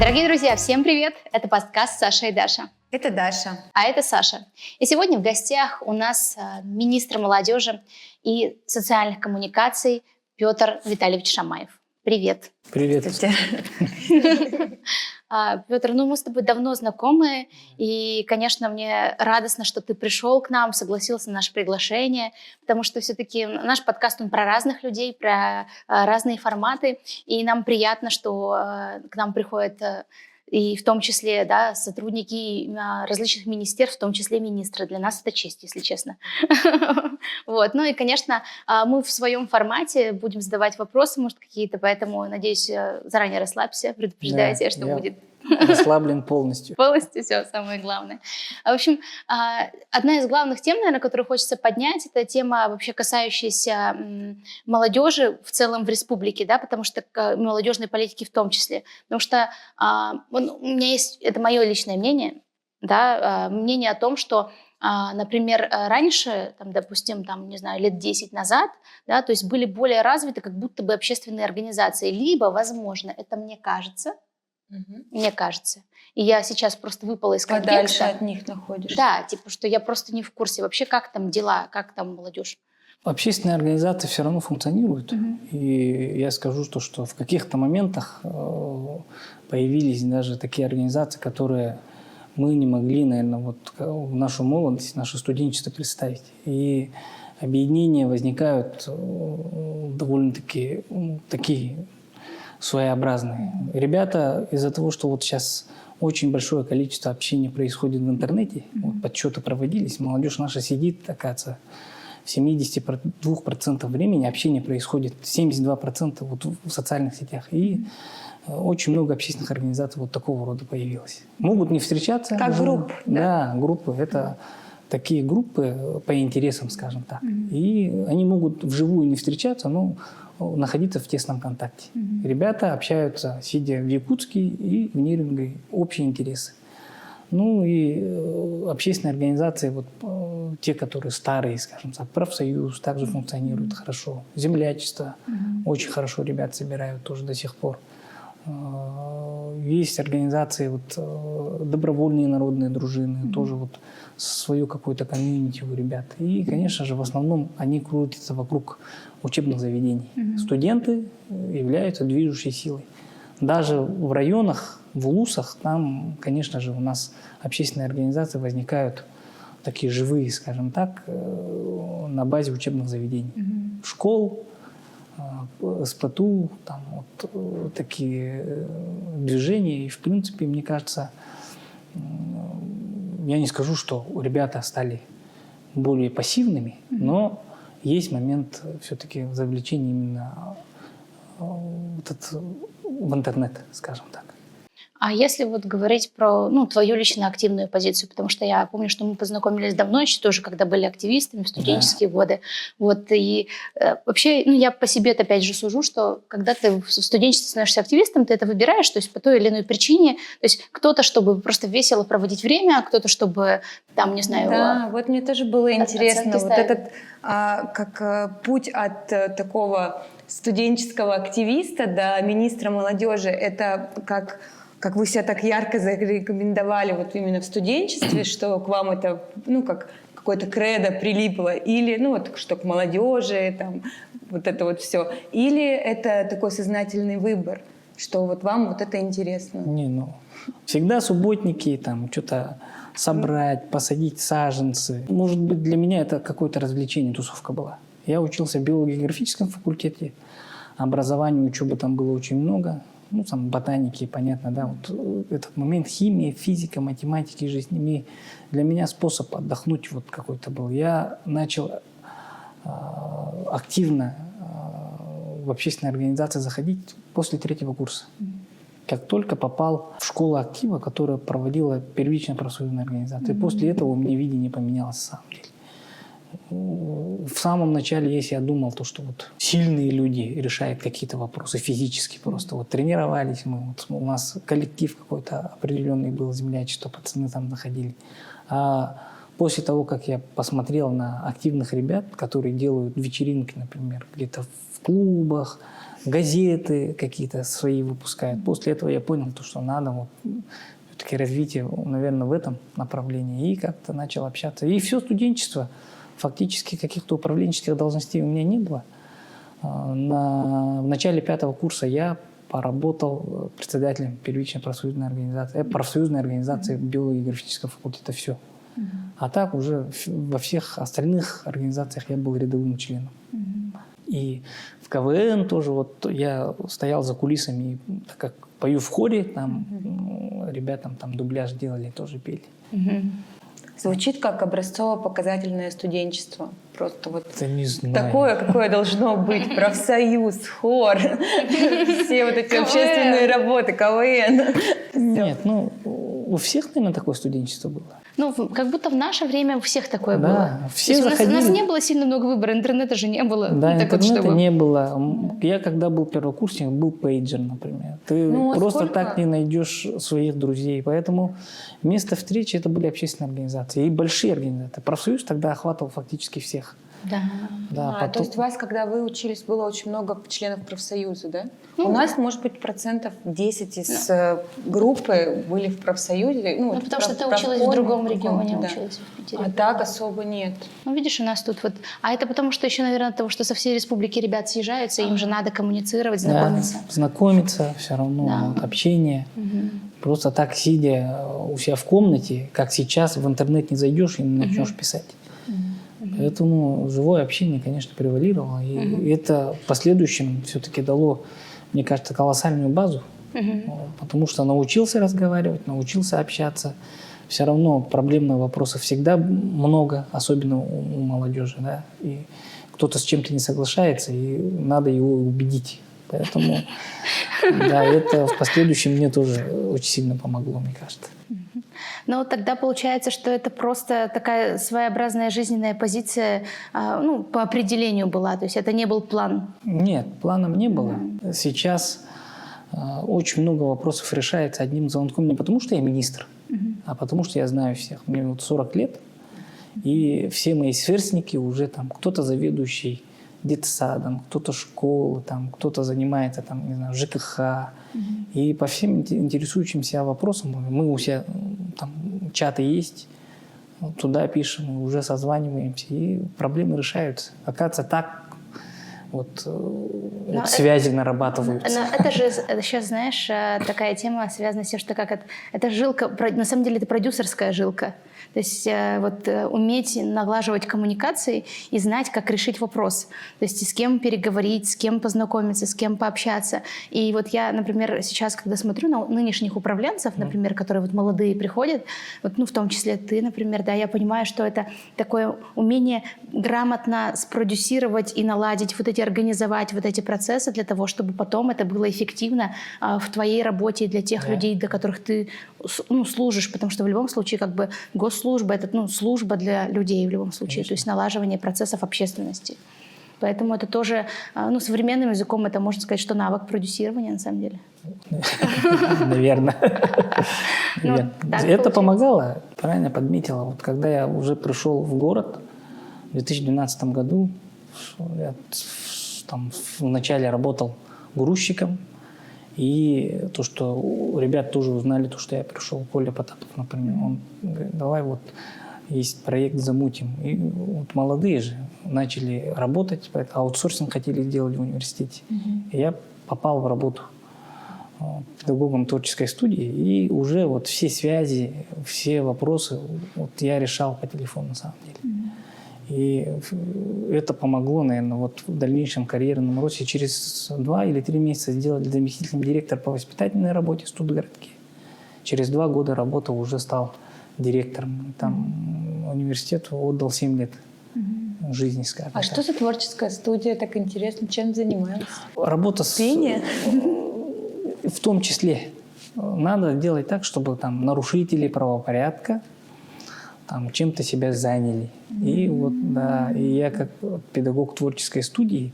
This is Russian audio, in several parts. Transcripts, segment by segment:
Дорогие друзья, всем привет! Это подкаст «Саша и Даша». Это Даша. А это Саша. И сегодня в гостях у нас министр молодежи и социальных коммуникаций Петр Витальевич Шамаев. Привет. Привет. Петр, мы с тобой давно знакомы, и, конечно, мне радостно, что ты пришел к нам, согласился на наше приглашение, потому что все-таки наш подкаст, он про разных людей, про разные форматы, и нам приятно, что к нам приходят и в том числе сотрудники различных министерств, в том числе министры. Для нас это честь, если честно. Вот. Ну и, конечно, мы в своем формате будем задавать вопросы, может, какие-то, поэтому, надеюсь, заранее расслабься, предупреждаю тебя, что будет. Расслаблен полностью. Полностью все, самое главное. В общем, одна из главных тем, наверное, которую хочется поднять, это тема вообще касающаяся молодежи в целом в республике, да, потому что молодежной политики в том числе. Потому что у меня есть, это мое личное мнение, да, мнение о том, что, например, раньше, допустим, не знаю, лет 10 назад, да, то есть были более развиты как будто бы общественные организации. Либо, возможно, это мне кажется, и я сейчас просто выпала из контекста. Подальше от них находишься. Да, типа, что я просто не в курсе вообще, как там дела, как там молодежь. Общественные организации все равно функционируют. И я скажу, что в каких-то моментах появились даже такие организации, которые мы не могли, наверное, вот в нашу молодость, в наше студенчество представить. И объединения возникают довольно-таки такие своеобразные. Ребята из-за того, что вот сейчас очень большое количество общения происходит в интернете, вот подсчеты проводились, молодежь наша сидит, оказывается, в 72% времени общение происходит, 72% вот в социальных сетях. И очень много общественных организаций вот такого рода появилось. Могут не встречаться. Как групп. Да, группы. Это такие группы по интересам, скажем так. И они могут вживую не встречаться, но находиться в тесном контакте. Ребята общаются, сидя в Якутске и в Нерюнгри, общие интересы. Ну и общественные организации, вот те, которые старые, скажем так, профсоюз также функционирует хорошо. Землячество очень хорошо ребят собирают тоже до сих пор. Есть организации, вот, добровольные народные дружины, тоже вот свою какую-то комьюнити у ребят. И, конечно же, в основном они крутятся вокруг учебных заведений. Студенты являются движущей силой. Даже в районах, в ВУЗах, там, конечно же, у нас общественные организации возникают такие живые, скажем так, на базе учебных заведений. Школ, СПТУ, там вот такие движения. И, в принципе, мне кажется, я не скажу, что ребята стали более пассивными, но есть момент все-таки завлечения именно в интернет, скажем так. А если вот говорить про твою лично активную позицию, потому что я помню, что мы познакомились давно, еще тоже, когда были активистами в студенческие годы. Вот, и вообще, я по себе опять же сужу, что когда ты в студенчестве становишься активистом, ты это выбираешь, то есть по той или иной причине. То есть кто-то, чтобы просто весело проводить время, а кто-то, чтобы, не знаю... Да, вот мне тоже было интересно. Вот этот путь от такого студенческого активиста до министра молодежи, это как вы себя так ярко зарекомендовали вот именно в студенчестве, что к вам это, как какое-то кредо прилипло, или, что к молодежи, там, вот это вот все. Или это такой сознательный выбор, что вот вам вот это интересно? Всегда субботники, там, что-то собрать, посадить саженцы. Может быть, для меня это какое-то развлечение, тусовка была. Я учился в биологии-географическом факультете, образования, учебы там было очень много. Там ботаники, понятно, да, вот этот момент химии, физика, математики, жизни. Для меня способ отдохнуть вот какой-то был. Я начал активно в общественные организации заходить после 3-го курса. Как только попал в школу актива, которая проводила первичная профсоюзная организация. И после этого у меня видение поменялось на самом деле. В самом начале, если я думал, что вот сильные люди решают какие-то вопросы физически просто. Вот тренировались мы, вот у нас коллектив какой-то определенный был, землячество, пацаны там находили. А После того, как я посмотрел на активных ребят, которые делают вечеринки, например, где-то в клубах, газеты какие-то свои выпускают, после этого я понял, что надо вот все-таки развитие, наверное, в этом направлении. И как-то начал общаться. И все студенчество, фактически каких-то управленческих должностей у меня не было. В начале 5-го курса я поработал председателем первичной профсоюзной организации биологии-географического факультета. Все. А так уже во всех остальных организациях я был рядовым членом. И в КВН тоже вот я стоял за кулисами, и, так как пою в хоре, там ребятам там дубляж делали, тоже пели. Звучит как образцово-показательное студенчество. Просто вот это не знаю. Такое, какое должно быть. Профсоюз, хор, все вот эти общественные работы, КВН. Нет, у всех, наверное, такое студенчество было. Ну, как будто в наше время у всех такое да, было. Все у заходили. нас не было сильно много выбора, интернета же не было. Да, так интернета вот, чтобы... не было. Я когда был первокурсник, был пейджер, например. Ты просто так не найдешь своих друзей. Поэтому место встречи это были общественные организации. И большие организации. Профсоюз тогда охватывал фактически всех. Да. То есть у вас, когда вы учились, было очень много членов профсоюза, да? У нас, может быть, 10% из группы были в профсоюзе. Потому что ты училась в другом регионе, училась в Питере. А так особо нет. Видишь, у нас тут вот... А это потому, что еще, наверное, от того, что со всей республики ребят съезжаются, им же надо коммуницировать, знакомиться. Да, знакомиться, все равно, общение. Просто так, сидя у себя в комнате, как сейчас, в интернет не зайдешь и не начнешь писать. Поэтому живое общение, конечно, превалировало. И это в последующем все-таки дало, мне кажется, колоссальную базу. Потому что научился разговаривать, научился общаться. Все равно проблемных вопросов всегда много, особенно у молодежи. Да? И кто-то с чем-то не соглашается, и надо его убедить. Поэтому да, это в последующем мне тоже очень сильно помогло, мне кажется. Но тогда получается, что это просто такая своеобразная жизненная позиция, по определению была. То есть это не был план. Нет, планом не было. Сейчас очень много вопросов решается одним звонком. Не потому, что я министр, а потому, что я знаю всех. Мне вот 40 лет, и все мои сверстники уже там, кто-то заведующий детсадом, кто-то школы, там, кто-то занимается там, не знаю, ЖКХ. И по всем интересующимся вопросам мы у себя там чаты есть, туда пишем, уже созваниваемся, и проблемы решаются. Оказывается, так связи нарабатываются. Но это же сейчас, знаешь, такая тема связана с тем, что это жилка, на самом деле это продюсерская жилка. То есть уметь налаживать коммуникации и знать, как решить вопрос. То есть с кем переговорить, с кем познакомиться, с кем пообщаться. И вот я, например, сейчас, когда смотрю на нынешних управленцев, например, которые молодые приходят, в том числе ты, например, да, я понимаю, что это такое умение грамотно спродюсировать и наладить организовать эти процессы для того, чтобы потом это было эффективно в твоей работе для тех людей, для которых ты служишь, потому что в любом случае госслужба — это служба для людей в любом случае, Конечно. то есть налаживание процессов общественности. Поэтому это тоже, современным языком это можно сказать, что навык продюсирования на самом деле. Наверное. Это помогало, правильно подметила. Вот когда я уже пришел в город в 2012 году, я там вначале работал грузчиком, и то, что ребят тоже узнали, то, что я пришел, Коля Потапов, например, он говорит, давай есть проект замутим. И молодые же начали работать, аутсорсинг хотели сделать в университете. И я попал в работу педагогом творческой студии, и уже все связи, все вопросы я решал по телефону на самом деле. И это помогло, наверное, в дальнейшем карьерном росте. Через 2 или 3 месяца сделали заместителем директора по воспитательной работе в студгородке. Через 2 года работал, уже стал директором. Там университету отдал 7 лет жизни, скажем так. Что за творческая студия? Так интересно, чем занималась? Работа Пение? В том числе. Надо делать так, чтобы там нарушители правопорядка там чем-то себя заняли. И и я как педагог творческой студии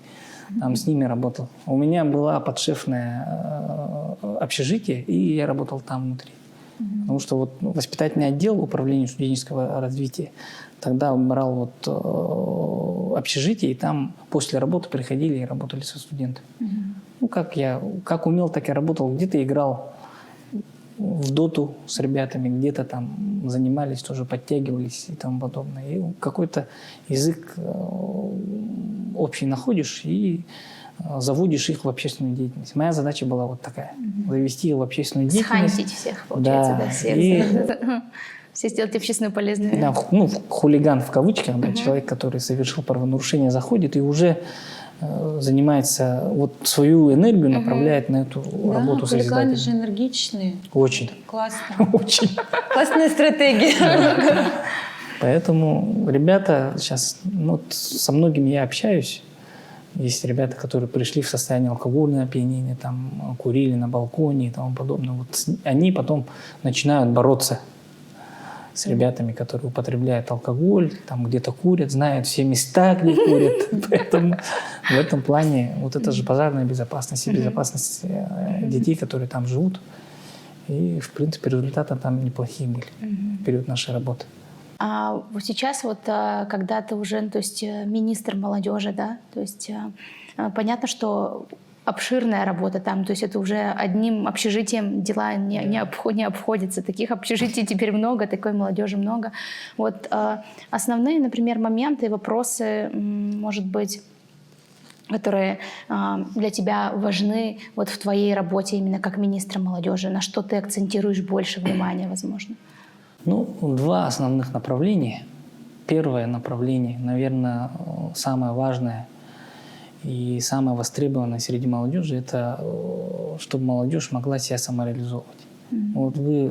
там с ними работал. У меня была подшефное общежитие, и я работал там внутри. Потому что вот воспитательный отдел управления студенческого развития тогда брал вот общежитие, и там после работы приходили и работали со студентами. Ну, как умел, так и работал. Где-то играл в доту с ребятами, где-то там занимались, тоже подтягивались и тому подобное. И какой-то язык общий находишь и заводишь их в общественную деятельность. Моя задача была вот такая. Завести их в общественную деятельность. Схантить всех, получается, да, всех. И все сделать общественную полезную. да, ну, хулиган в кавычках, да, человек, который совершил правонарушение, заходит и уже занимается, вот свою энергию направляет на эту работу хулиганы созидательную. же энергичные. Очень. Классно. Очень. Классная стратегия. Поэтому ребята сейчас, ну, вот со многими я общаюсь. Есть ребята, которые пришли в состояние алкогольного опьянения, там, курили на балконе и тому подобное. Вот они потом начинают бороться с ребятами, которые употребляют алкоголь, там где-то курят, знают все места, где курят. Поэтому в этом плане вот это же пожарная безопасность и безопасность детей, которые там живут. И, в принципе, результаты там неплохие были в период нашей работы. А вот сейчас вот, когда ты уже, то есть министр молодежи, да, то есть понятно, что обширная работа там, то есть это уже одним общежитием дела не обходятся. Таких общежитий теперь много, такой молодежи много. Вот основные, например, моменты и вопросы, может быть, которые для тебя важны вот в твоей работе именно как министра молодежи, на что ты акцентируешь больше внимания, возможно? Ну, два основных направления. Первое направление, наверное, самое важное и самое востребованное среди молодежи, это чтобы молодежь могла себя самореализовывать. Вот вы,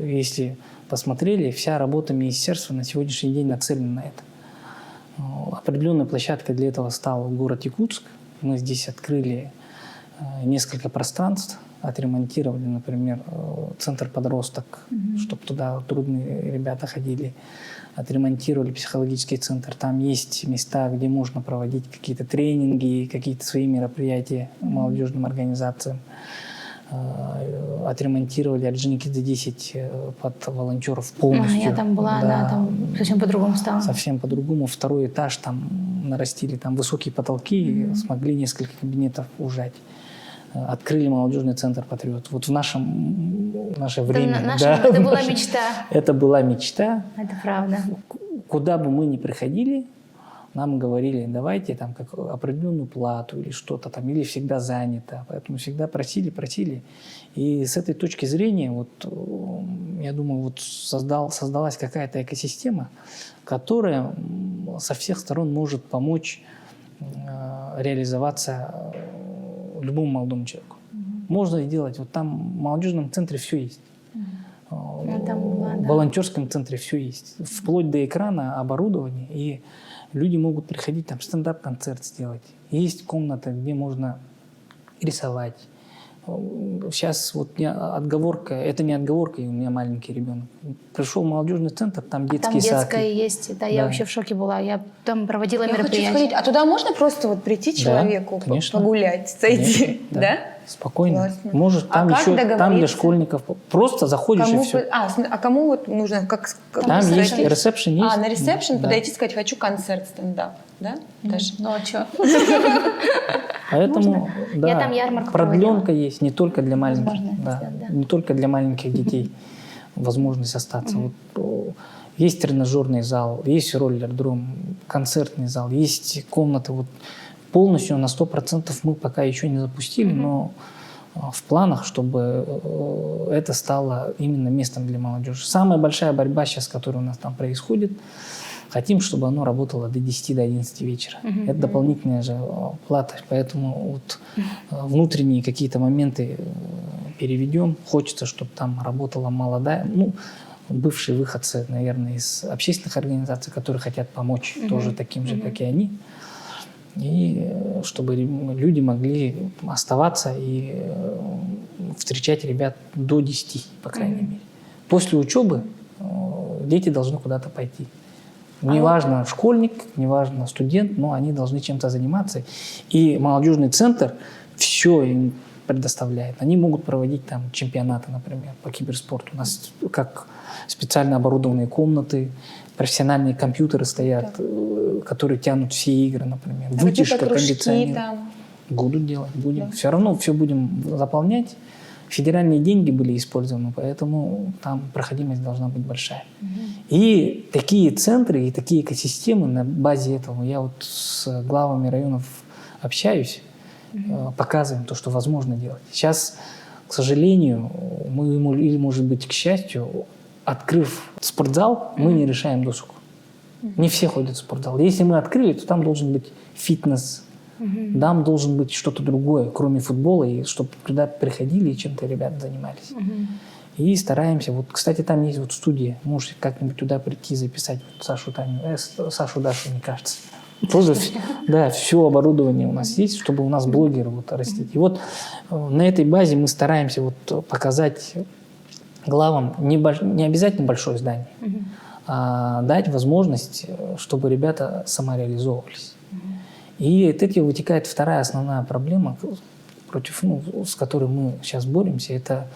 если посмотрели, вся работа министерства на сегодняшний день нацелена на это. Определенной площадкой для этого стал город Якутск. Мы здесь открыли несколько пространств, отремонтировали, например, центр подросток, чтобы туда трудные ребята ходили. Отремонтировали психологический центр. Там есть места, где можно проводить какие-то тренинги, какие-то свои мероприятия молодежным организациям. Отремонтировали Орджоникидзе-10 под волонтеров полностью. Я там была, да, там совсем по-другому стало. Совсем по-другому. Второй этаж там нарастили, там высокие потолки, смогли несколько кабинетов ужать. Открыли молодежный центр «Патриот». Вот в наше время. Это была мечта. Это была мечта. Это правда. Куда бы мы ни приходили, нам говорили, давайте там как определенную плату или что-то там, или всегда занято. Поэтому всегда просили. И с этой точки зрения, вот, я думаю, вот создалась какая-то экосистема, которая со всех сторон может помочь реализоваться любому молодому человеку. Можно сделать. Вот там в молодежном центре все есть. В волонтерском центре все есть. Вплоть до экрана, оборудования. И люди могут приходить, там стендап-концерт сделать. Есть комната, где можно рисовать. Сейчас вот отговорка, это не отговорка, и у меня маленький ребенок. Пришел в молодежный центр, там детский сад. Там детская есть, да, я вообще в шоке была. Я там проводила мероприятия. Хочу сходить. А туда можно просто вот прийти человеку, погулять, зайти, да? Спокойно. Классно. Может, там еще там для школьников. Просто заходишь и все. А кому вот нужно? Там есть ресепшн. На ресепшн подойти и сказать, хочу концерт стендап. Да? Даже. Ну а что? Поэтому Я там ярмарку продленка есть не только для маленьких, да. не только для маленьких детей. Возможность остаться. Вот, есть тренажерный зал, есть роллер-дром, концертный зал, есть комнаты. Вот, полностью на 100% мы пока еще не запустили, но в планах, чтобы это стало именно местом для молодежи. Самая большая борьба сейчас, которая у нас там происходит, хотим, чтобы оно работало до 10, до 11 вечера. Это дополнительная же плата, поэтому вот внутренние какие-то моменты переведем. Хочется, чтобы там работала молодая, бывшие выходцы, наверное, из общественных организаций, которые хотят помочь тоже таким же, как и они. И чтобы люди могли оставаться и встречать ребят до 10, по крайней мере. После учебы дети должны куда-то пойти. Неважно, школьник, неважно, студент, но они должны чем-то заниматься. И молодежный центр все им предоставляет. Они могут проводить там чемпионаты, например, по киберспорту. У нас как специально оборудованные комнаты, профессиональные компьютеры стоят, которые тянут все игры, например. Вытяжка, кондиционер. Будут делать, будем. Да. Все равно все будем заполнять. Федеральные деньги были использованы, поэтому там проходимость должна быть большая. И такие центры, и такие экосистемы на базе этого, я вот с главами районов общаюсь, показываем то, что возможно делать. Сейчас, к сожалению, мы, или, может быть, к счастью, открыв спортзал, мы не решаем досуг. Не все ходят в спортзал. Если мы открыли, то там должен быть фитнес, там должен быть что-то другое, кроме футбола, и чтобы туда приходили и чем-то ребята занимались. И стараемся. Вот, кстати, там есть вот студия. Можете как-нибудь туда прийти, записать вот Сашу, Таню, Сашу, Дашу, мне кажется. Тоже, да, все оборудование у нас есть, чтобы у нас блогеры вот растить. И вот на этой базе мы стараемся вот показать главам не обязательно большое здание, а дать возможность, чтобы ребята самореализовывались. И от этого вытекает вторая основная проблема, с которой мы сейчас боремся, это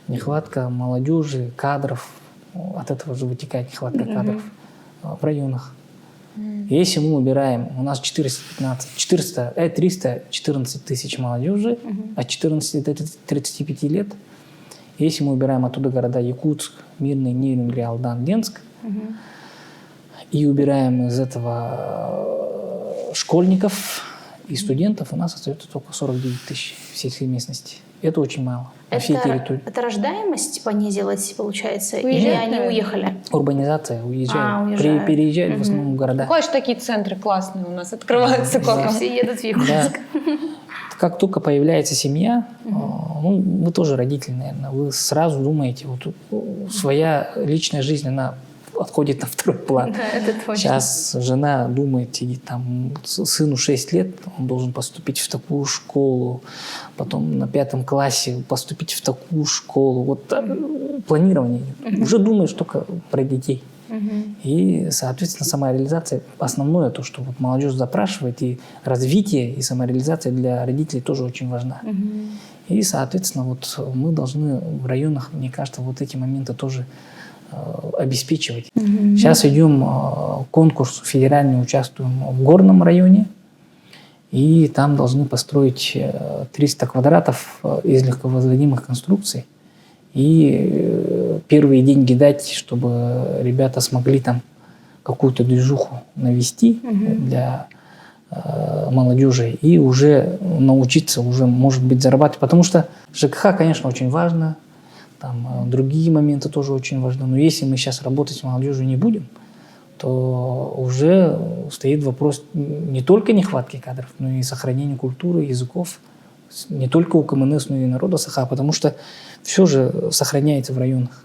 нехватка молодежи, кадров. От этого же вытекает нехватка кадров в районах. Если мы убираем, у нас 314 тысяч молодежи, от 14 до 35 лет. Если мы убираем оттуда города Якутск, Мирный, Нерюнгри, Алдан, Ленск, и убираем из этого школьников и студентов, у нас остается только 49 тысяч в сельской местности. Это очень мало. Это рождаемость понизилась, получается? Или они уехали? Урбанизация, уезжают. Переезжают в основном в города. Какие же такие центры классные у нас открываются. Все едут в Якутск. Как только появляется семья, вы тоже родители, наверное, вы сразу думаете, вот своя личная жизнь, она отходит на второй план. Да, это точно. Сейчас жена думает, сидит там, сыну 6 лет, он должен поступить в такую школу, потом на 5 классе поступить в такую школу. Вот планирование. Уже думаешь только про детей. И, соответственно, самореализация основное, то, что вот молодежь запрашивает, и развитие, и самореализация для родителей тоже очень важна. И, соответственно, вот мы должны в районах, мне кажется, вот эти моменты тоже обеспечивать. Сейчас идем конкурс федеральный, участвуем в Горном районе, и там должны построить 300 квадратов из легковозводимых конструкций. И первые деньги дать, чтобы ребята смогли там какую-то движуху навести для молодежи и уже научиться, уже, может быть, зарабатывать. Потому что ЖКХ, конечно, очень важно, там другие моменты тоже очень важны. Но если мы сейчас работать с молодежью не будем, то уже стоит вопрос не только нехватки кадров, но и сохранения культуры, языков, не только у КМНС, но и народа Саха, потому что все же сохраняется в районах.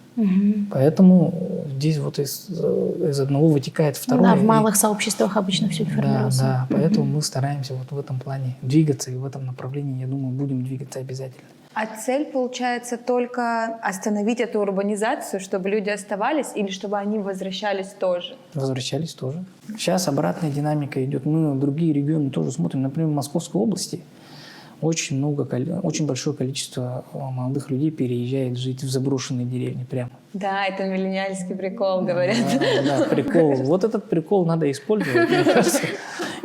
Поэтому здесь вот из одного вытекает второе. Да, в малых сообществах обычно все формируется. Да, поэтому мы стараемся вот в этом плане двигаться, и в этом направлении, я думаю, будем двигаться обязательно. А цель, получается, только остановить эту урбанизацию, чтобы люди оставались, или чтобы они возвращались тоже? Возвращались тоже. Сейчас обратная динамика идет. Мы на другие регионы тоже смотрим. Например, в Московской области очень большое количество молодых людей переезжает жить в заброшенные деревни прямо. Да, это миллениальский прикол, говорят. Да, прикол. Вот этот прикол надо использовать, мне кажется.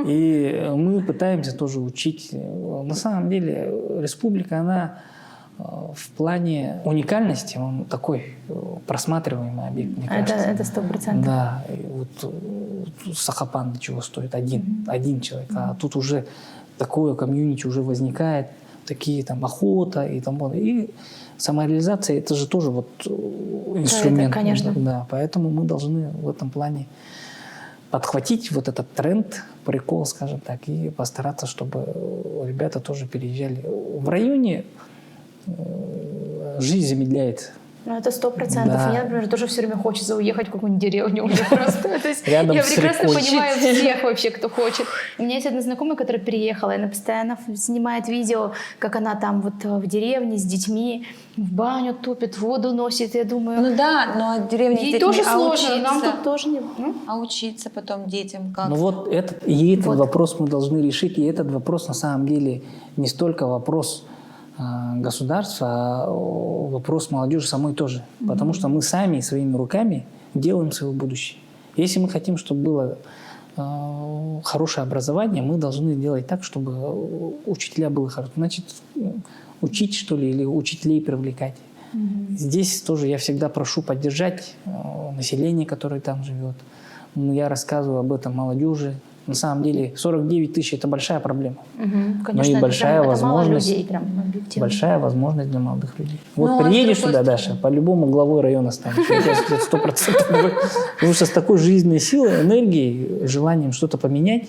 И мы пытаемся тоже учить. На самом деле республика, она в плане уникальности, он такой просматриваемый объект, мне кажется. Это 100%. Да. И вот Сахапан для чего стоит? Один человек. А тут уже такое комьюнити уже возникает, такие там охота и тому подобное. И самореализация – это же тоже вот инструмент. Да, конечно. Да, поэтому мы должны в этом плане подхватить вот этот тренд, прикол, скажем так, и постараться, чтобы ребята тоже переезжали. В районе жизнь замедляется. Ну, это 100%. Да. Мне, например, тоже все время хочется уехать в какую-нибудь деревню уже просто. Я прекрасно рекой. понимаю всех вообще, кто хочет. У меня есть одна знакомая, которая переехала, и она постоянно снимает видео, как она там вот в деревне с детьми в баню топит, воду носит. Я думаю... Ну да, но деревня с детьми, ей тоже сложно, учиться, нам тут тоже не... А учиться потом детям как? Ну вот этот вопрос мы должны решить, и этот вопрос на самом деле не столько вопрос государства, а вопрос молодежи самой тоже. Потому что мы сами своими руками делаем свое будущее. Если мы хотим, чтобы было хорошее образование, мы должны делать так, чтобы учителя были хорошие. Значит, учить, что ли, или учителей привлекать. Здесь тоже я всегда прошу поддержать население, которое там живет. Я рассказываю об этом молодежи. На самом деле 49 тысяч – это большая проблема. Конечно, но и большая возможность, людей, прям, большая возможность для молодых людей. Вот приедешь сюда, Даша, по-любому главой района станешь. Я 100%. Потому что с такой жизненной силой, энергией, желанием что-то поменять,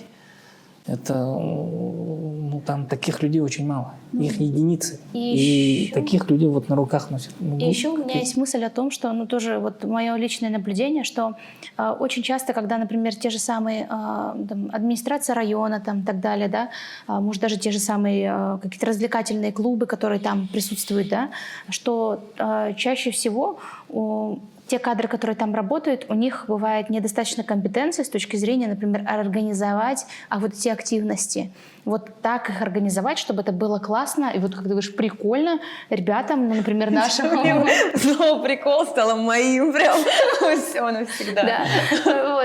это, ну, там таких людей очень мало. Их единицы. И таких людей вот на руках носят. И еще у меня есть мысль о том, что, ну, тоже вот мое личное наблюдение, что очень часто, когда, например, те же самые там, администрация района, там, так далее, да, может, даже те же самые какие-то развлекательные клубы, которые там присутствуют, да, что чаще всего те кадры, которые там работают, у них бывает недостаточно компетенции с точки зрения, например, организовать вот эти активности. Вот так их организовать, чтобы это было классно, и вот, как ты говоришь, прикольно ребятам, ну, например, нашим. Снова прикол стало моим прям. Все навсегда.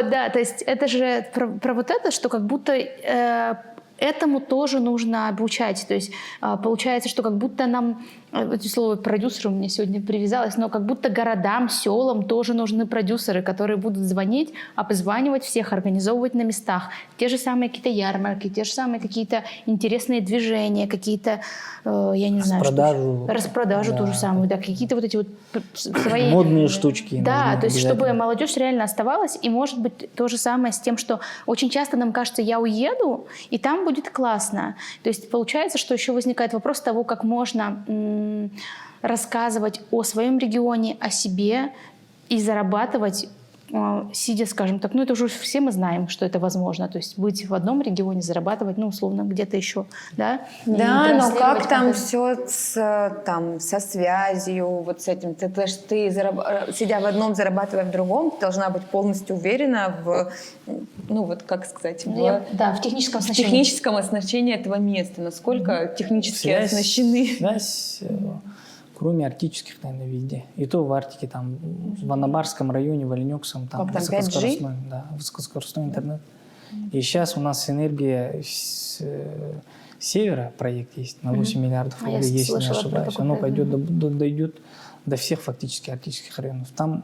Да, то есть это же про вот это, что как будто этому тоже нужно обучать. То есть получается, что как будто нам, это слово продюсер у меня сегодня привязалось, но как будто городам, селам тоже нужны продюсеры, которые будут звонить, обзванивать всех, организовывать на местах. Те же самые какие-то ярмарки, те же самые какие-то интересные движения, какие-то, я не знаю, распродажу ту же самую, да, какие-то вот эти вот свои... Модные штучки. Да, то есть чтобы молодежь реально оставалась, и может быть то же самое с тем, что очень часто нам кажется, я уеду, и там будет классно. То есть получается, что еще возникает вопрос того, как можно рассказывать о своем регионе, о себе и зарабатывать, сидя, скажем так, ну это уже все мы знаем, что это возможно, то есть быть в одном регионе, зарабатывать, ну условно, где-то еще, да? Да, но как там все со связью, вот с этим? Ты, сидя в одном, зарабатывая в другом, ты должна быть полностью уверена в, ну вот как сказать, в техническом оснащении. В техническом оснащении этого места, насколько технически оснащены. Связь, кроме арктических, наверное, везде. И то в Арктике, там, в Анабарском районе, в Оленёкском, там высокоскоростной, высокоскоростной интернет. И сейчас у нас энергия с севера проект есть, на 8 миллиардов рублей, если не ошибаюсь. Оно дойдет до всех фактически арктических районов. Там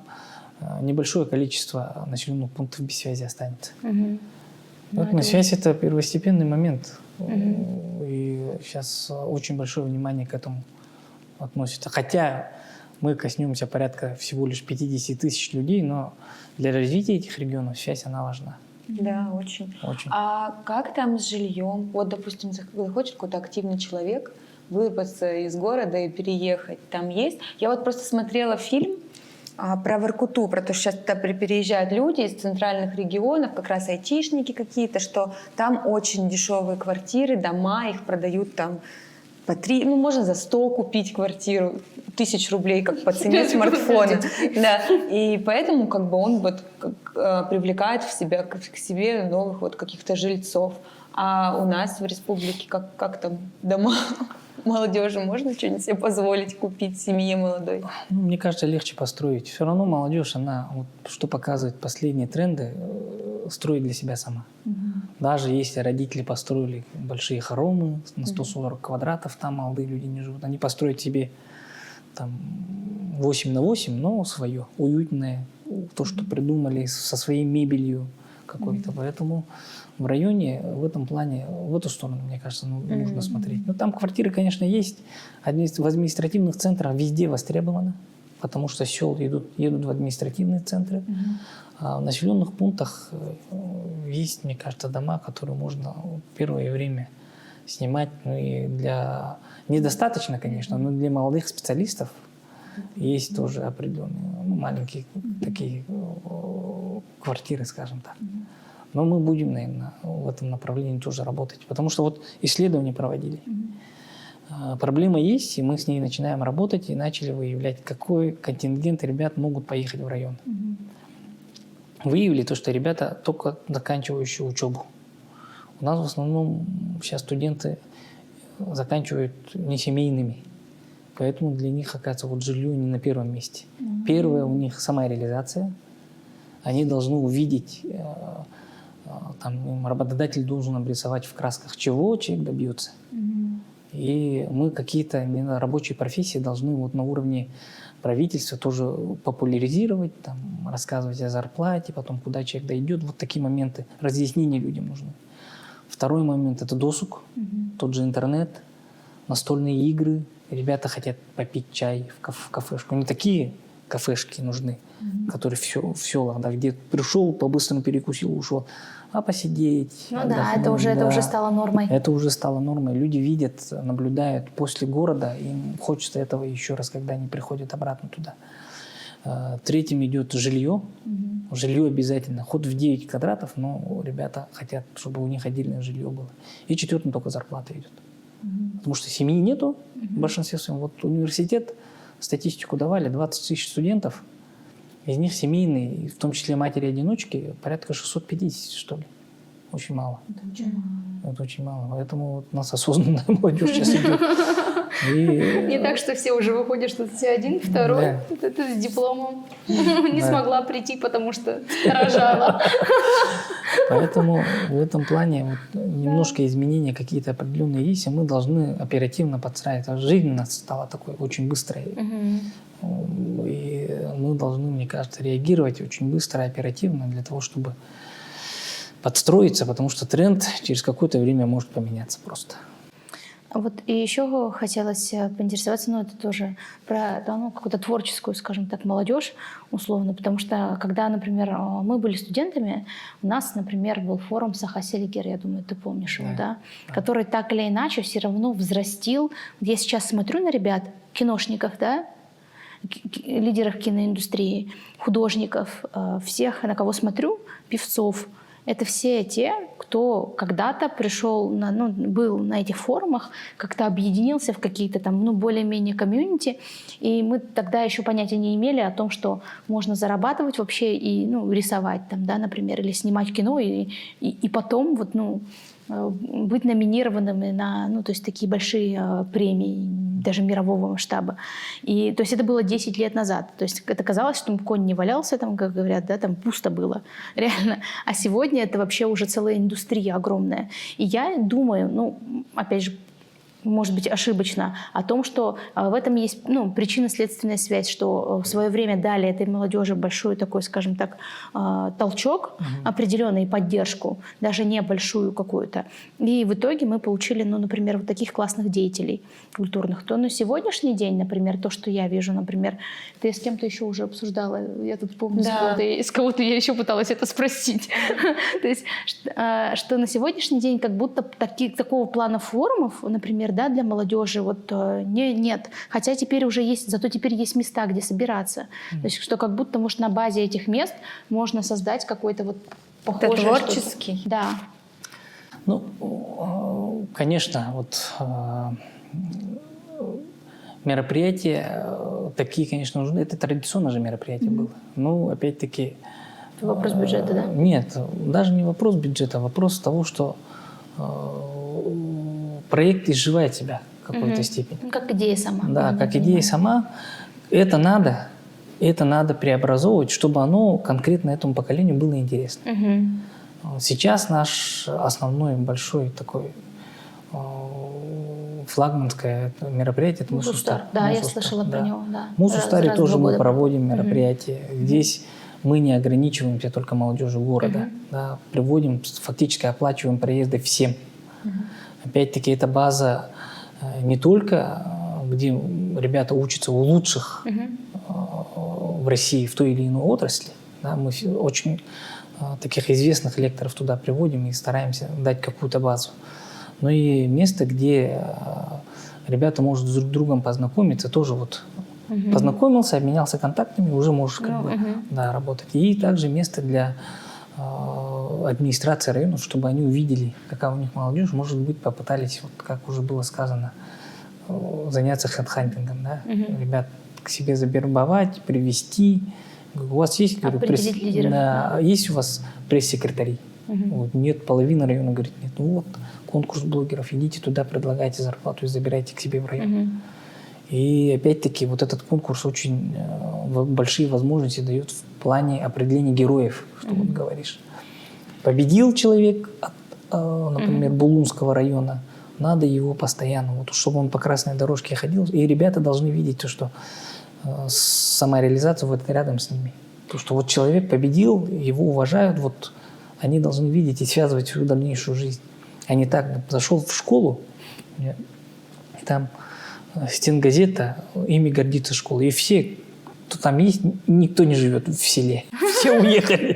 небольшое количество населенных пунктов без связи останется. Поэтому связь – это первостепенный момент. И сейчас очень большое внимание к этому относится. Хотя мы коснемся порядка всего лишь 50 тысяч людей, но для развития этих регионов связь, она важна. Да, очень. А как там с жильем? Вот, допустим, захочет какой-то активный человек вырваться из города и переехать. Там есть? Я вот просто смотрела фильм про Воркуту, про то, что сейчас туда переезжают люди из центральных регионов, как раз айтишники какие-то, что там очень дешевые квартиры, дома, их продают там по 3, ну, можно за 100 купить квартиру, 1000 рублей, как по цене смартфона. Да. И поэтому как бы он вот привлекает к себе новых вот каких-то жильцов. А у нас в республике как там дома молодежи? Можно что-нибудь себе позволить купить семье молодой? Ну, мне кажется, легче построить. Все равно молодежь, она, вот, что показывает последние тренды, строит для себя сама. Даже если родители построили большие хоромы на 140 квадратов, там молодые люди не живут, они построят себе там 8×8, но свое, уютное, то, что придумали со своей мебелью какой-то. Поэтому в районе в этом плане, в эту сторону, мне кажется, нужно смотреть. Но там квартиры, конечно, есть. В административных центрах везде востребовано, потому что сел едут в административные центры. А в населенных пунктах есть, мне кажется, дома, которые можно первое время снимать. Ну и для... Недостаточно, конечно, но для молодых специалистов есть тоже определенные, маленькие такие квартиры, скажем так. Но мы будем, наверное, в этом направлении тоже работать. Потому что вот исследования проводили. Проблема есть, и мы с ней начинаем работать и начали выявлять, какой контингент ребят могут поехать в район. Выявили то, что ребята только заканчивающие учебу. У нас в основном сейчас студенты заканчивают не семейными Поэтому для них, оказывается, вот жилье не на первом месте. Первое у них самореализация. Они должны увидеть, там, им работодатель должен обрисовать в красках, чего человек добьется. И мы какие-то именно рабочие профессии должны вот на уровне правительства тоже популяризировать, там, рассказывать о зарплате, потом куда человек дойдет. Вот такие моменты разъяснения людям нужны. Второй момент – это досуг, тот же интернет, настольные игры. Ребята хотят попить чай в кафешку. Не такие кафешки нужны, которые в селах, да, где пришел, по-быстрому перекусил, ушел, а посидеть. Ну да, это уже стало нормой. Это уже стало нормой. Люди видят, наблюдают после города, им хочется этого еще раз, когда они приходят обратно туда. Третьим идет жилье. Жилье обязательно. Хоть в 9 квадратов, но ребята хотят, чтобы у них отдельное жилье было. И четвертым только зарплата идет. Потому что семьи нету в большинстве своем. Вот университет, статистику давали, 20 тысяч студентов. Из них семейные, в том числе матери-одиночки, порядка 650, что ли. Очень мало. Это очень мало. Поэтому вот у нас осознанная молодежь сейчас идет. Не так, что все уже выходят, что ты один, второй, это с дипломом. Не смогла прийти, потому что рожала. Поэтому в этом плане вот немножко изменения какие-то определенные есть, и мы должны оперативно подстраиваться. Жизнь у нас стала такой очень быстрой. И мы должны, мне кажется, реагировать очень быстро и оперативно для того, чтобы подстроиться, потому что тренд через какое-то время может поменяться просто. Вот и еще хотелось поинтересоваться, ну это тоже про какую-то творческую, скажем так, молодежь условно, потому что когда, например, мы были студентами, у нас, например, был форум Саха Селигер, я думаю, ты помнишь его, да? Который так или иначе все равно взрастил. Я сейчас смотрю на ребят, киношников, да, лидеров киноиндустрии, художников, всех, на кого смотрю, певцов. Это все те, кто когда-то пришел, был на этих форумах, как-то объединился в какие-то там, более-менее комьюнити, и мы тогда еще понятия не имели о том, что можно зарабатывать вообще и рисовать там, да, например, или снимать кино, и потом вот, быть номинированными на, то есть такие большие премии, даже мирового масштаба. И, то есть это было 10 лет назад. То есть это казалось, что конь не валялся, там, как говорят, да, там пусто было, реально. А сегодня это вообще уже целая индустрия огромная. И я думаю, опять же, может быть, ошибочно, о том, что в этом есть причинно-следственная связь, что в свое время дали этой молодежи большой такой, скажем так, толчок определенный, поддержку, даже небольшую какую-то. И в итоге мы получили, например, вот таких классных деятелей культурных. То на сегодняшний день, например, то, что я вижу, например, ты с кем-то еще уже обсуждала, я тут помню, с кого-то я еще пыталась это спросить. То есть, что на сегодняшний день как будто такого плана форумов, например, да, для молодежи нет. Хотя теперь уже есть, зато теперь есть места, где собираться. То есть что как будто, может, на базе этих мест можно создать какой-то вот похожий... Это творческий? Что-то. Да. Конечно, вот мероприятия такие, конечно, нужны. Это традиционное же мероприятие было. Но, опять-таки... Вопрос бюджета, да? Нет, даже не вопрос бюджета, а вопрос того, что проект изживает себя в какой-то степени. Как идея сама. Да, как идея сама. Это надо преобразовывать, чтобы оно конкретно этому поколению было интересно. Сейчас наш основной большой такой флагманское мероприятие – это Мусустар. Да, я слышала про него. Да. В Мусустаре тоже мы проводим мероприятия. Здесь мы не ограничиваемся только молодежью города. Да, приводим, фактически оплачиваем проезды всем. Опять-таки, это база не только, где ребята учатся у лучших в России в той или иной отрасли. Да, мы очень таких известных лекторов туда приводим и стараемся дать какую-то базу. Но и место, где ребята могут друг с другом познакомиться, тоже вот познакомился, обменялся контактами, уже можешь работать. И также место для администрации района, чтобы они увидели, какая у них молодежь, может быть, попытались, вот как уже было сказано, заняться хедхантингом, да? Ребят к себе завербовать, привести. У вас есть, говорю, есть у вас пресс-секретари? Вот, нет, половина района говорит, нет. Конкурс блогеров, идите туда, предлагайте зарплату и забирайте к себе в район. И опять-таки вот этот конкурс очень большие возможности дает в плане определения героев, что вот говоришь. Победил человек, например, Булунского района, надо его постоянно, вот, чтобы он по красной дорожке ходил. И ребята должны видеть то, что самореализация вот рядом с ними. То, что вот человек победил, его уважают, вот они должны видеть и связывать свою дальнейшую жизнь. А не так, зашел в школу, и там стенгазета, ими гордится школа. И все, кто там есть, никто не живет в селе. Все уехали.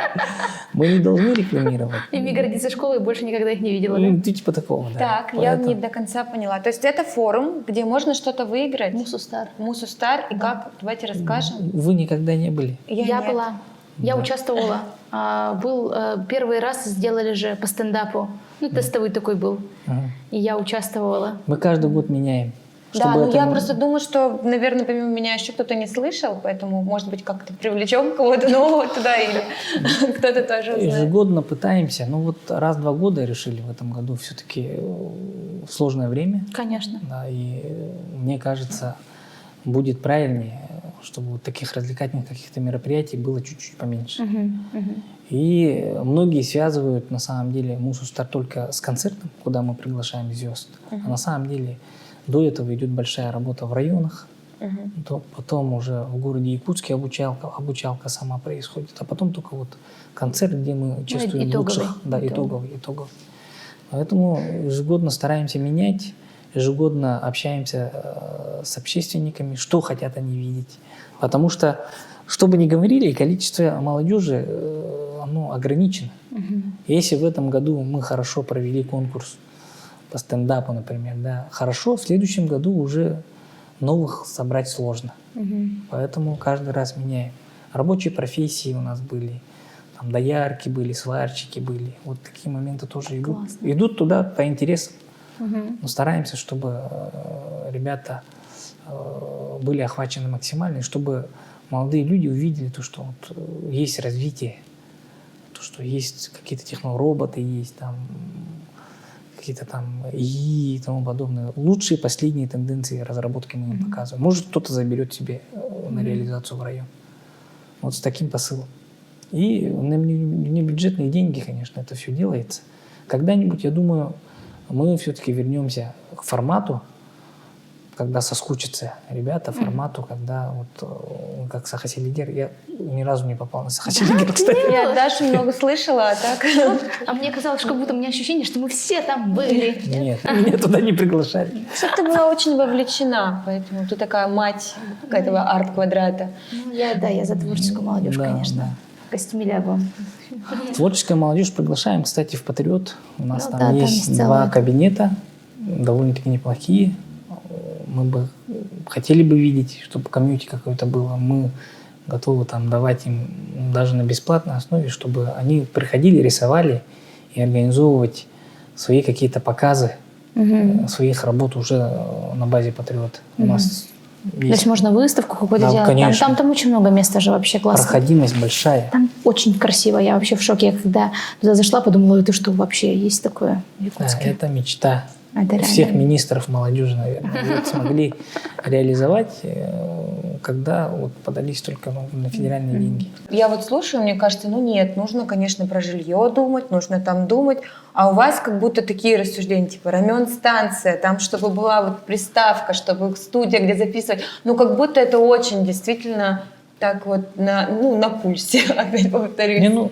Мы не должны рекламировать. Ими гордится школа, и больше никогда их не видела, да? Ну, типа такого, да. Так, я не до конца поняла. То есть это форум, где можно что-то выиграть? Мусустар. Мусустар. И как? Давайте расскажем. Вы никогда не были? Я нет. была. Я Да. участвовала. Был первый раз сделали же по стендапу. Ну, тестовый такой был. Ага. И я участвовала. Мы каждый год меняем. Да, чтобы но это я не- просто думаю, что, наверное, помимо меня еще кто-то не слышал, поэтому, может быть, как-то привлечем кого-то нового туда или кто-то тоже узнает. Ежегодно пытаемся. Ну вот раз в 2 года решили в этом году. Все-таки сложное время. Конечно. Да, и мне кажется, будет правильнее, чтобы вот таких развлекательных каких-то мероприятий было чуть-чуть поменьше. И многие связывают на самом деле Мусустар только с концертом, куда мы приглашаем звезд. А на самом деле до этого идет большая работа в районах. Потом уже в городе Якутске обучалка сама происходит. А потом только вот концерт, где мы чувствуем итоговый. лучших. Да, итоговый. Поэтому ежегодно стараемся менять, ежегодно общаемся с общественниками, что хотят они видеть. Потому что, что бы ни говорили, количество молодежи оно ограничено. Если в этом году мы хорошо провели конкурс по стендапу, например, да, хорошо, в следующем году уже новых собрать сложно. Поэтому каждый раз меняем. Рабочие профессии у нас были, там доярки были, сварщики были. Вот такие моменты тоже идут. Классно. Идут туда по интересам. Но стараемся, чтобы ребята были охвачены максимально, и чтобы молодые люди увидели то, что вот есть развитие, то, что есть какие-то технороботы, есть там какие-то там ИИ и тому подобное. Лучшие последние тенденции разработки мы им показываем. Может, кто-то заберет себе на реализацию в район. Вот с таким посылом. И на небюджетные деньги, конечно, это все делается. Когда-нибудь, я думаю, мы все-таки вернемся к формату, когда соскучатся ребята, формату, когда вот как Сахасилигер. Я ни разу не попал на Сахасилигер, кстати. Я от Даши много слышала, а так... А мне казалось, что как будто у меня ощущение, что мы все там были. Нет, меня туда не приглашали. Что ты была очень вовлечена, поэтому ты такая мать этого арт-квадрата. Ну, я за творческую молодежь, Да, конечно. Костюмилягу. Творческая молодежь приглашаем, кстати, в «Патриот». У нас Ну там да, там есть есть 2 целое. кабинета, довольно-таки неплохие. Мы бы хотели бы видеть, чтобы комьюнити какое-то было. Мы готовы там давать им даже на бесплатной основе, чтобы они приходили, рисовали и организовывать свои какие-то показы своих работ уже на базе «Патриот». У нас То есть можно выставку какую-то Да, делать. конечно. Там очень много места же вообще классно. проходимость большая. Там очень красиво. Я вообще в шоке. Я когда туда зашла, подумала, это что вообще есть такое в Да, Якутске? это мечта Это всех реально. министров молодежи, наверное. Вот смогли реализовать, когда вот подались только на федеральные деньги. Я вот слушаю, мне кажется, ну нет, нужно, конечно, про жилье думать, нужно там думать. А у вас как будто такие рассуждения, типа рамен-станция, там, чтобы была вот приставка, чтобы студия, где записывать. Ну, как будто это очень действительно так вот на пульсе, опять повторюсь. Не, ну,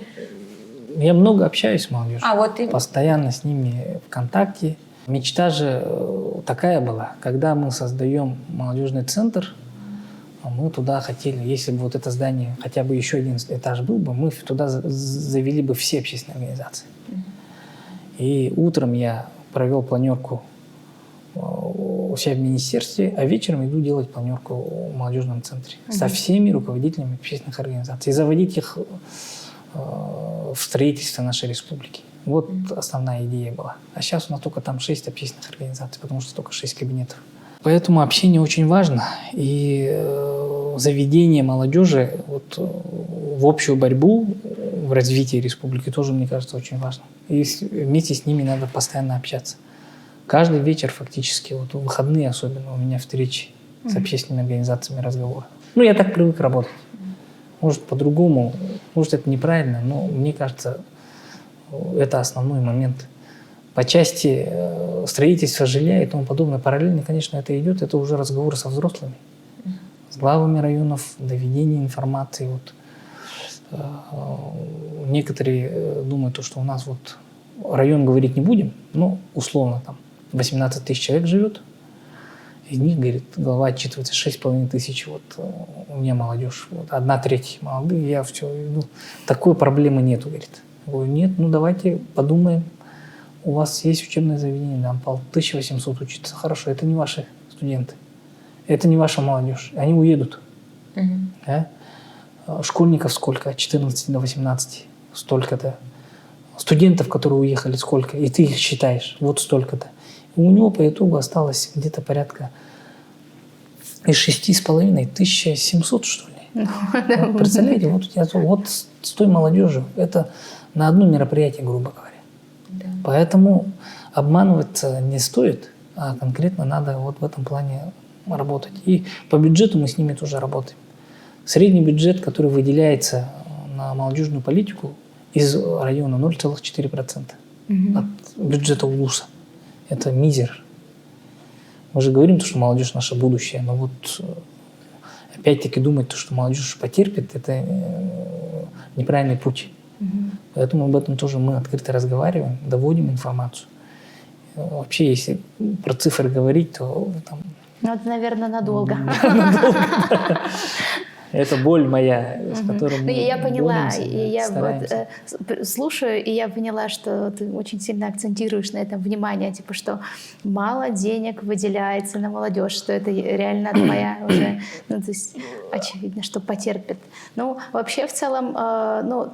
я много общаюсь с молодежью. А вот и... Постоянно с ними в контакте. Мечта же такая была, когда мы создаем молодежный центр, мы туда хотели, если бы вот это здание, хотя бы еще один этаж был бы, мы туда завели бы все общественные организации. И утром я провел планерку у себя в министерстве, а вечером иду делать планерку в молодежном центре со всеми руководителями общественных организаций и заводить их в строительство нашей республики. Вот основная идея была. А сейчас у нас только там 6 общественных организаций, потому что только 6 кабинетов. Поэтому общение очень важно. И заведение молодежи вот, в общую борьбу, в развитии республики тоже, мне кажется, очень важно. И вместе с ними надо постоянно общаться. Каждый вечер фактически, вот в выходные особенно, у меня встречи. с общественными организациями разговора. Ну, я так привык работать. Может, по-другому, может, это неправильно, но мне кажется, это основной момент. По части строительства жилья и тому подобное, параллельно, конечно, это идет, это уже разговоры со взрослыми, с главами районов, доведение информации. Вот. Некоторые думают, что у нас вот район говорить не будем, но условно там 18 тысяч человек живет, из них, говорит, глава отчитывается 6,5 тысяч, вот у меня молодежь, вот, 1/3 молодые, я все иду. Такой проблемы нету, говорит. Я говорю, нет, ну давайте подумаем. У вас есть учебное заведение, там 1800 учится. Хорошо, это не ваши студенты, это не ваша молодежь, они уедут. Да? Школьников сколько? От 14 до 18 столько-то. Студентов, которые уехали, сколько? И ты их считаешь, вот столько-то. И у него по итогу осталось где-то порядка из 6,5 1700, что ли. Вот, представляете, вот с той молодежью, это на одно мероприятие, грубо говоря. Да. Поэтому обманываться не стоит, а конкретно надо вот в этом плане работать. И по бюджету мы с ними тоже работаем. Средний бюджет, который выделяется на молодежную политику из района 0,4% от бюджета УЛУСа. Это мизер. Мы же говорим, что молодежь наше будущее, но вот опять-таки думать, что молодежь потерпит, это неправильный путь. Поэтому об этом тоже мы открыто разговариваем, доводим информацию. Вообще, если про цифры говорить, то там... Ну, это, наверное, надолго. Это боль моя, с которой мы Я поняла, боремся, и я стараемся. вот слушаю, и я поняла, что ты очень сильно акцентируешь на этом внимание, типа, что мало денег выделяется на молодежь, что это реально твоя уже, ну, то есть очевидно, что потерпит. Ну, вообще в целом, ну,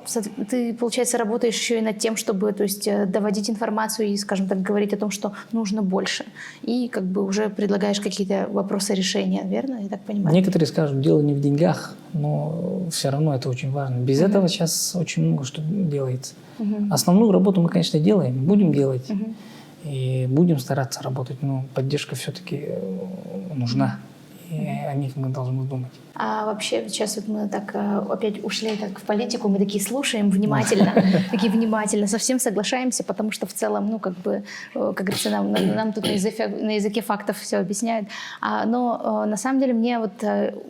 ты, получается, работаешь еще и над тем, чтобы, то есть, доводить информацию и, скажем так, говорить о том, что нужно больше, и как бы уже предлагаешь какие-то вопросы решения, верно? Я так понимаю? Некоторые скажут, дело не в деньгах, но все равно это очень важно. Без этого сейчас очень много что делается. Основную работу мы, конечно, делаем, будем делать и будем стараться работать, но поддержка все-таки нужна. И о них мы должны думать. А вообще сейчас вот мы так опять ушли так в политику, мы такие слушаем внимательно, такие внимательно, совсем соглашаемся, потому что в целом, ну как бы, как говорится, нам тут на языке фактов все объясняют. Но на самом деле мне вот,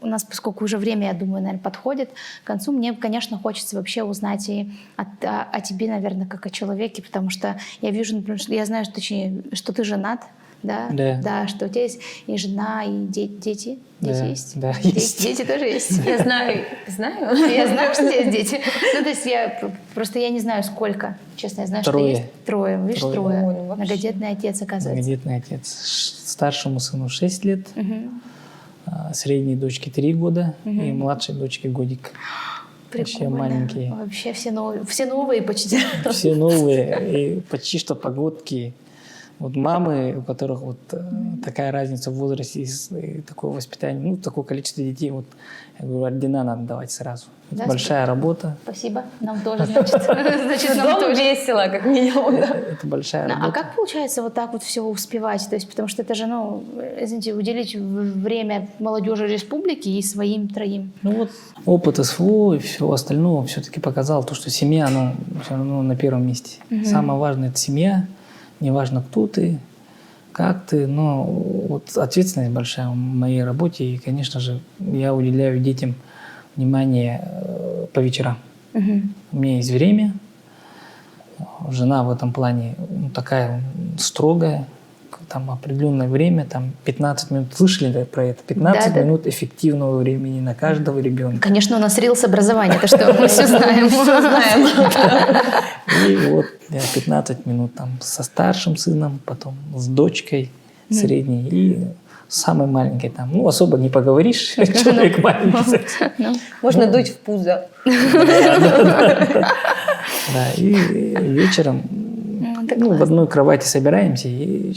у нас, поскольку уже время, я думаю, наверное, подходит к концу, мне, конечно, хочется вообще узнать и о тебе, наверное, как о человеке, потому что я вижу, например, я знаю, точнее, что ты женат, да? Да. Да, что у тебя есть и жена, и дети. Да, Дети есть? да, есть. Дети тоже есть. Я знаю. Я знаю, что у тебя есть дети. Ну, то есть я не знаю, сколько. Честно, я знаю, что есть трое. Видишь, трое. Ой, ну вообще. Многодетный отец, оказывается. Многодетный отец. Старшему сыну 6 лет, средней дочке 3 года и младшей дочке годик. Вообще Прикольно. маленькие. Вообще все новые почти. Все новые и почти что погодки. Вот мамы, у которых вот такая разница в возрасте и такое воспитание, ну, такое количество детей, вот, я говорю, ордена надо давать сразу. Это Да, большая работа. Спасибо. Нам тоже, значит. Значит, нам Дома тоже. весело, как минимум. Да. Это большая работа. А как получается вот так вот все успевать? То есть, потому что это же, ну, извините, уделить время молодежи республики и своим троим. Ну вот опыт СФО и всего остального все-таки показал то, что семья, она все равно на первом месте. Самое важное – это семья. Неважно, кто ты, как ты, но вот ответственность большая в моей работе. И, конечно же, я уделяю детям внимание по вечерам. У меня есть время. Жена в этом плане такая строгая. Там определенное время, там 15 минут. Слышали про это? 15 минут эффективного времени на каждого ребенка. Конечно, у нас рилс образование, это что, мы все знаем. И вот я 15 минут там со старшим сыном, потом с дочкой средней и самой маленькой там. Ну, особо не поговоришь, человек маленький. Можно дуть в пузо. Да, и вечером в одной кровати собираемся и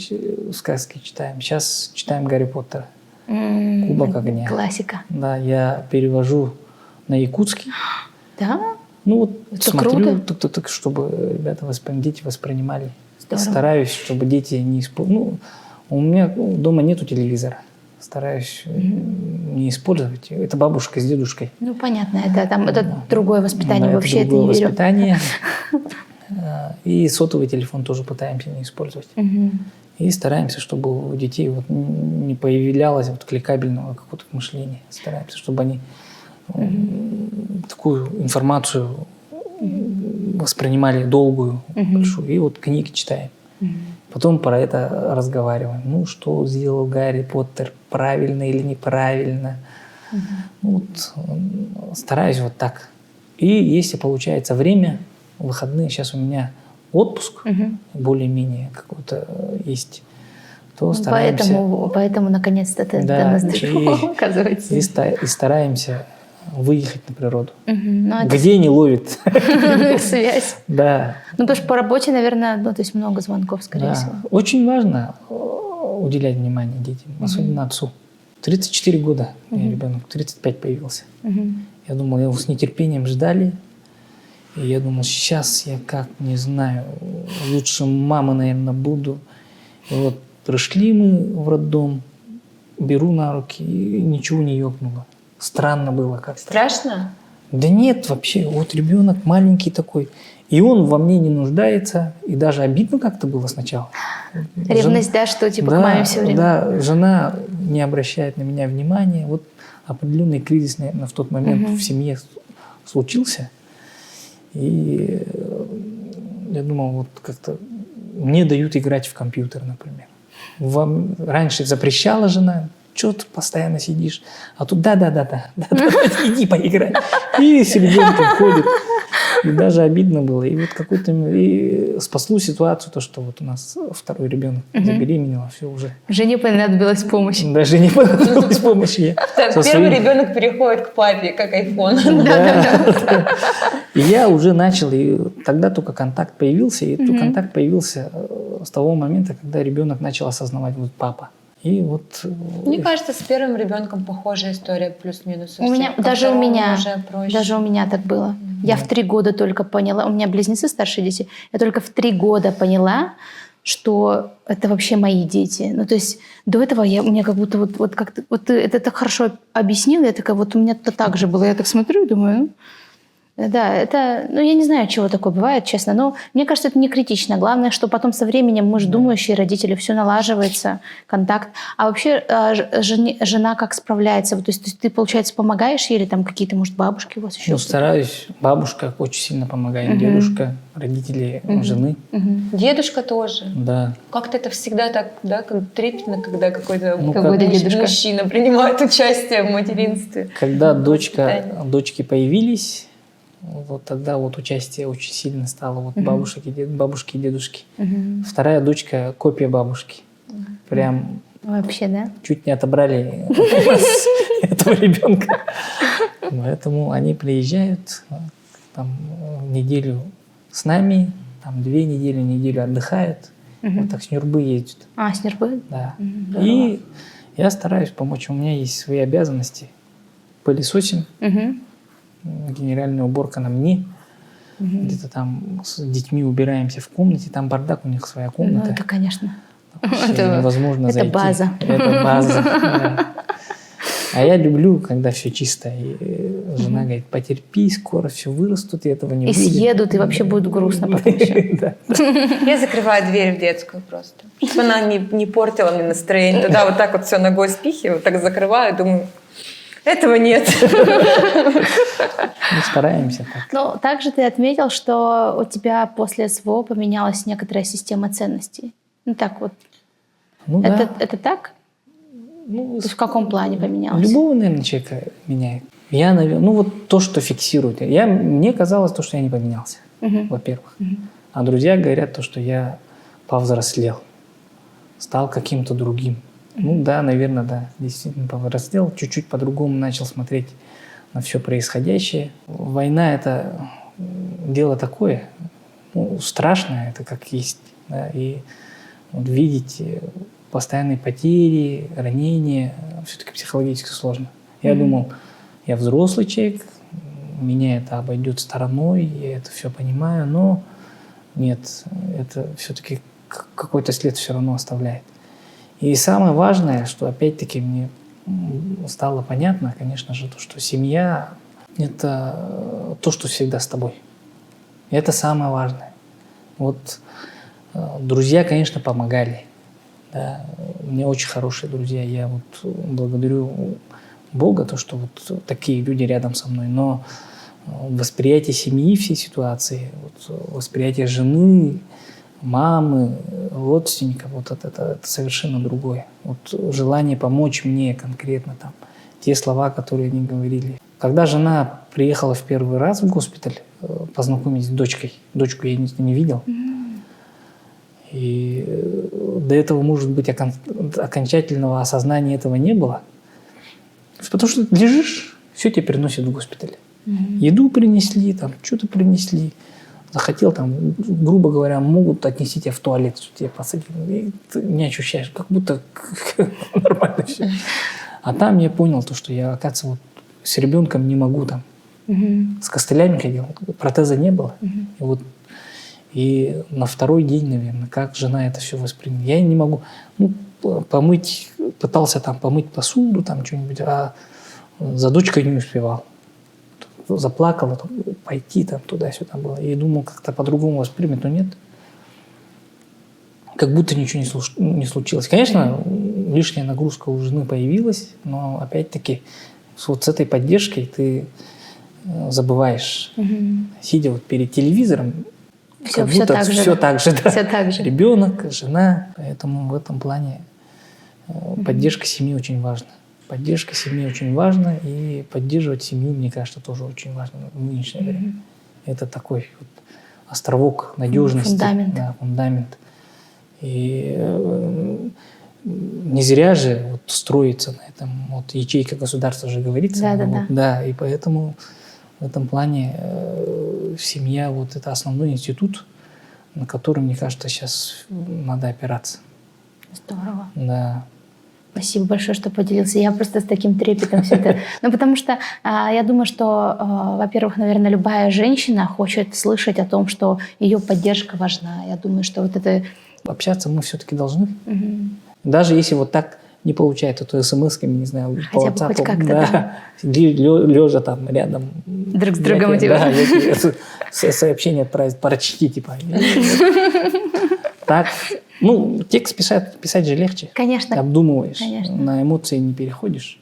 сказки читаем. Сейчас читаем «Гарри Поттера». «Кубок огня». Классика. Да, я перевожу на якутский. Да? Ну вот Это смотрю, круто. чтобы ребята, дети воспринимали. Здорово. Стараюсь, чтобы дети не использовали. Ну, у меня дома нету телевизора. стараюсь не использовать. Это бабушка с дедушкой. Ну, понятно, это другое воспитание, Да, вообще это это не другое верю. воспитание. И сотовый телефон тоже пытаемся не использовать. И стараемся, чтобы у детей вот не появлялось вот кликабельного какого-то мышления. Стараемся, чтобы они такую информацию воспринимали долгую, большую. И вот книги читаем. Потом про это разговариваем. Ну, что сделал Гарри Поттер, правильно или неправильно. Ну, вот, стараюсь вот так. И если получается время, выходные, сейчас у меня отпуск, более-менее какой-то есть, то стараемся... Поэтому наконец-то ты до нас дошел, оказывается. И стараемся выехать на природу. Ну, Где не ловит связь. Да. Ну, потому что по работе, наверное, то есть много звонков, скорее всего. Очень важно уделять внимание детям, особенно отцу. 34 года у меня ребенок, 35 появился. Я думал, его с нетерпением ждали. И я думал, сейчас я как, не знаю, лучше мамы, наверное, буду. И вот пришли мы в роддом, беру на руки, и ничего не ёкнуло. Странно было как-то. Страшно? Да нет, вообще, вот ребенок маленький такой. И он во мне не нуждается. И даже обидно как-то было сначала. Ревность, да, что типа к маме все время. Да, жена не обращает на меня внимания. Вот определенный кризис, наверное, в тот момент в семье случился. И я думал, вот как-то мне дают играть в компьютер, например. Вам раньше запрещала жена, что ты постоянно сидишь, а тут да-да-да, иди поиграй. И с ребенком ходит. И даже обидно было. И вот какой-то и спасло ситуацию, то, что вот у нас второй ребенок забеременела, все уже. Жене понадобилась помощь. Даже не понадобилась помощь. Первый ребенок переходит к папе, как айфон. И я уже начал, и тогда только контакт появился, и контакт появился с того момента, когда ребенок начал осознавать, вот папа. И вот... Мне кажется, с первым ребенком похожая история, плюс-минус. Даже у меня так было. Я в 3 года только поняла, у меня близнецы, старшие дети, я только в 3 года поняла, что это вообще мои дети. Ну, то есть до этого у меня как будто вот как-то... Вот ты это так хорошо объяснил, я такая, вот у меня-то так же было. Я так смотрю и думаю, да, это... Ну, я не знаю, чего такое бывает, честно, но мне кажется, это не критично. Главное, что потом со временем мы же думающие родители, все налаживается, контакт. А вообще жена как справляется? То есть ты, получается, помогаешь ей или там какие-то, может, бабушки у вас еще? Ну, стараюсь. Бабушка очень сильно помогает, дедушка, родители жены. Дедушка тоже? Да. Как-то это всегда так, да, как трепетно, когда какой-то дедушка. мужчина принимает участие в материнстве. Когда дочки появились, вот тогда вот участие очень сильно стало вот бабушки и дедушки. Вторая дочка — копия бабушки. Прям вообще, да? чуть не отобрали у нас этого ребенка. Поэтому они приезжают там неделю с нами, там 2 недели, неделю отдыхают. Вот так с Нюрбы ездят. А, с Нюрбы? Да. И я стараюсь помочь. У меня есть свои обязанности. Пылесосим. Генеральная уборка на мне. Где-то там с детьми убираемся в комнате. Там бардак, у них своя комната. Ну, это, конечно. Это невозможно зайти. Это база. Это база, да. А я люблю, когда все чисто. И жена говорит, потерпи, скоро все вырастут, и этого не будет. И съедут, и вообще будет грустно потом еще. Я закрываю дверь в детскую просто. Чтобы она не портила мне настроение. Тогда вот так вот все ногой спихиваю, так закрываю, думаю... Этого нет. Мы стараемся так. Но также ты отметил, что у тебя после СВО поменялась некоторая система ценностей. Ну так вот. Ну, да. Это так? Ну, то есть в каком плане поменялось? Любого, наверное, человека меняет. Я, наверное, ну вот то, что фиксирует. Мне казалось то, что я не поменялся, во-первых. А друзья говорят то, что я повзрослел, стал каким-то другим. Ну да, наверное, да, действительно повзрослел, чуть-чуть по-другому начал смотреть на все происходящее. Война — это дело такое, ну, страшное, это как есть. Да, и вот видеть постоянные потери, ранения, все-таки психологически сложно. Я думал, я взрослый человек, меня это обойдет стороной, я это все понимаю, но нет, это все-таки какой-то след все равно оставляет. И самое важное, что опять-таки мне стало понятно, конечно же, то, что семья – это то, что всегда с тобой. И это самое важное. Вот друзья, конечно, помогали. Да. У меня очень хорошие друзья. Я вот благодарю Бога, то, что вот такие люди рядом со мной. Но восприятие семьи, всей ситуации, вот восприятие жены, мамы, родственников, вот это совершенно другое. Вот желание помочь мне конкретно там, те слова, которые они говорили. Когда жена приехала в первый раз в госпиталь, познакомились с дочкой, дочку я не видел, и до этого, может быть, окончательного осознания этого не было, потому что лежишь, все тебе приносят в госпиталь. Еду принесли, там, что-то принесли. Захотел, там, грубо говоря, могут отнести тебя в туалет, что тебя посадили. И ты не ощущаешь, как будто нормально все. А там я понял, то, что я, оказывается, вот с ребенком не могу там. С костылями ходил, протеза не было. И на второй день, наверное, как жена это все восприняла. Я не могу, помыть, пытался там помыть посуду, там что-нибудь, а за дочкой не успевал. Заплакала, пойти там туда-сюда было. И думал, как-то по-другому воспримет, но нет. Как будто ничего не случилось. Конечно, лишняя нагрузка у жены появилась, но опять-таки вот с этой поддержкой ты забываешь, сидя вот перед телевизором, как будто все так же, да. Ребенок, жена. Поэтому в этом плане поддержка семьи очень важна. Поддержка семьи очень важна, и поддерживать семью, мне кажется, тоже очень важно в нынешнее время. Это такой вот островок надежности. Фундамент. Да, фундамент. И не зря же вот строится на этом, вот ячейка государства же говорится. Да, и поэтому в этом плане семья вот это основной институт, на который, мне кажется, сейчас надо опираться. Здорово. Да. Спасибо большое, что поделился. Я просто с таким трепетом все это... Ну, потому что я думаю, что, во-первых, наверное, любая женщина хочет слышать о том, что ее поддержка важна. Я думаю, что вот это... Общаться мы все-таки должны. Даже если вот так не получается, то смс-ками, не знаю, хотя по WhatsApp, бы хоть как-то, да. Лежа там рядом. Друг с другом. Да, сообщение отправить, прочти, типа. Так, текст писать же легче. Конечно. Обдумываешь, конечно. На эмоции не переходишь.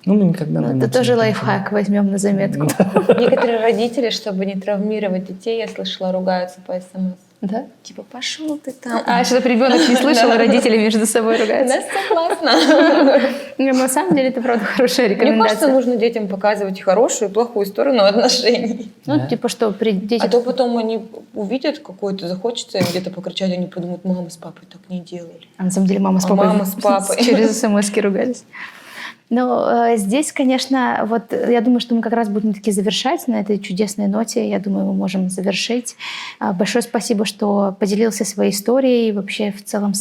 Мы никогда на эмоции это тоже лайфхак, возьмем на заметку. Некоторые родители, чтобы не травмировать детей, я слышала, ругаются по СМС. Да? Типа, пошел ты там. Чтобы ребенок не слышал, а родители между собой ругаются. Да, согласна. На самом деле, это правда хорошая рекомендация. Мне кажется, нужно детям показывать хорошую и плохую сторону отношений. Типа что, при детях... А то потом они увидят какой-то, захочется им где-то покричать, они подумают, мама с папой так не делали. А на самом деле мама с папой через смс-ки ругались. Но здесь, конечно, вот я думаю, что мы как раз будем таки завершать на этой чудесной ноте. Я думаю, мы можем завершить. Большое спасибо, что поделился своей историей, вообще в целом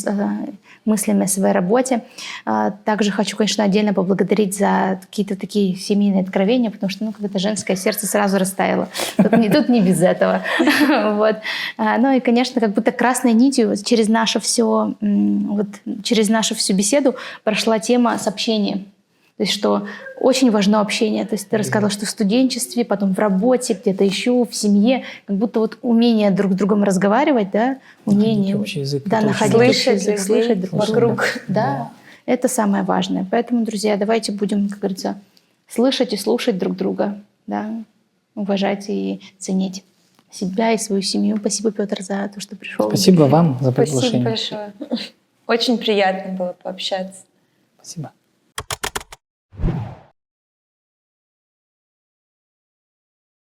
мыслями о своей работе. Также хочу, конечно, отдельно поблагодарить за какие-то такие семейные откровения, потому что, как-то женское сердце сразу растаяло. Тут не без этого. Вот. Ну и, конечно, как будто красной нитью через нашу всю беседу прошла тема с общением. То есть, что очень важно общение. То есть ты рассказывала, что в студенчестве, потом в работе, где-то еще, в семье, как будто вот умение друг с другом разговаривать, да, умение находить общий язык, слышать друг вокруг. Да, это самое важное. Поэтому, друзья, давайте будем, как говорится, слышать и слушать друг друга, да, уважать и ценить себя и свою семью. Спасибо, Петр, за то, что пришел. Спасибо вам за приглашение. Спасибо большое. Очень приятно было пообщаться. Спасибо.